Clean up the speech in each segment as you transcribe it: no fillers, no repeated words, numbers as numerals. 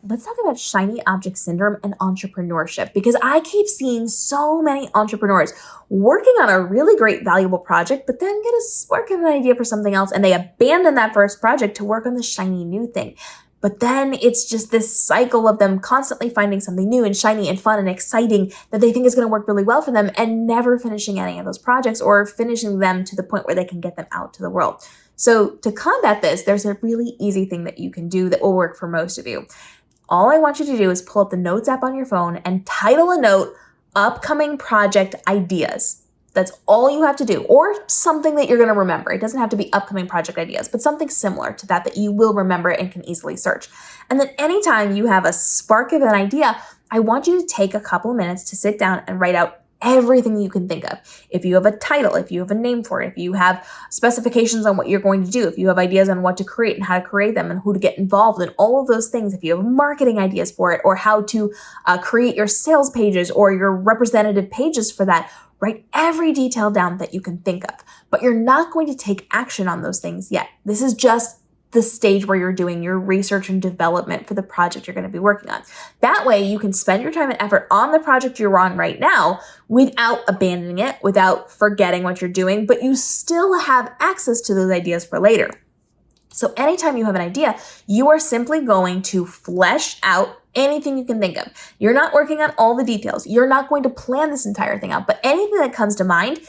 let's talk about shiny object syndrome and entrepreneurship, because I keep seeing so many entrepreneurs working on a really great, valuable project, but then get a spark of an idea for something else and they abandon that first project to work on the shiny new thing. But then it's just this cycle of them constantly finding something new and shiny and fun and exciting that they think is going to work really well for them and never finishing any of those projects or finishing them to the point where they can get them out to the world. So to combat this, there's a really easy thing that you can do that will work for most of you. All I want you to do is pull up the Notes app on your phone and title a note, Upcoming Project Ideas. That's all you have to do, or something that you're going to remember. It doesn't have to be upcoming project ideas, but something similar to that you will remember and can easily search. And then anytime you have a spark of an idea, I want you to take a couple of minutes to sit down and write out everything you can think of. If you have a title, if you have a name for it, if you have specifications on what you're going to do, if you have ideas on what to create and how to create them and who to get involved in, all of those things, if you have marketing ideas for it or how to create your sales pages or your representative pages for that, write every detail down that you can think of. But you're not going to take action on those things yet. This is just the stage where you're doing your research and development for the project you're going to be working on. That way you can spend your time and effort on the project you're on right now without abandoning it, without forgetting what you're doing, but you still have access to those ideas for later. So anytime you have an idea, you are simply going to flesh out anything you can think of. You're not working on all the details. You're not going to plan this entire thing out, but anything that comes to mind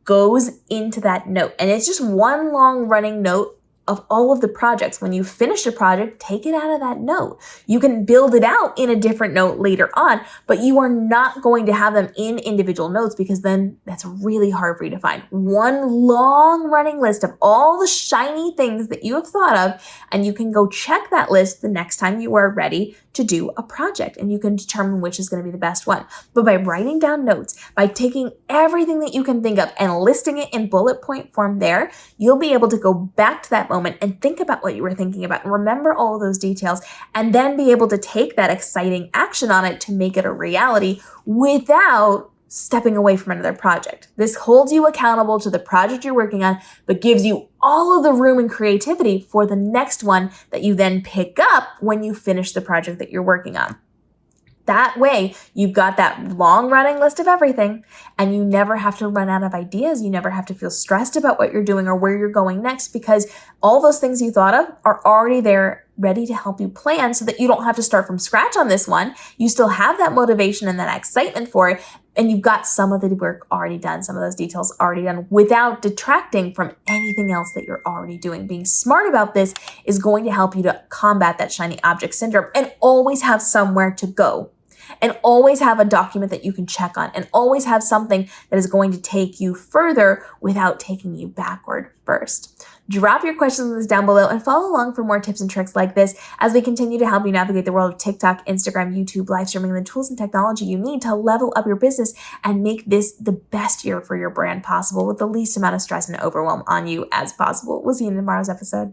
goes into that note. And it's just one long running note of all of the projects. When you finish a project, take it out of that note. You can build it out in a different note later on, but you are not going to have them in individual notes because then that's really hard for you to find. One long running list of all the shiny things that you have thought of, and you can go check that list the next time you are ready to do a project, and you can determine which is going to be the best one. But by writing down notes, by taking everything that you can think of and listing it in bullet point form there, you'll be able to go back to that moment and think about what you were thinking about and remember all of those details, and then be able to take that exciting action on it to make it a reality without stepping away from another project. This holds you accountable to the project you're working on, but gives you all of the room and creativity for the next one that you then pick up when you finish the project that you're working on. That way, you've got that long running list of everything, and you never have to run out of ideas. You never have to feel stressed about what you're doing or where you're going next, because all those things you thought of are already there ready to help you plan, so that you don't have to start from scratch on this one. You still have that motivation and that excitement for it, and you've got some of the work already done, some of those details already done, without detracting from anything else that you're already doing. Being smart about this is going to help you to combat that shiny object syndrome and always have somewhere to go, and always have a document that you can check on, and always have something that is going to take you further without taking you backward first. Drop your questions down below and follow along for more tips and tricks like this as we continue to help you navigate the world of TikTok, Instagram, YouTube, live streaming, and the tools and technology you need to level up your business and make this the best year for your brand possible with the least amount of stress and overwhelm on you as possible. We'll see you in tomorrow's episode.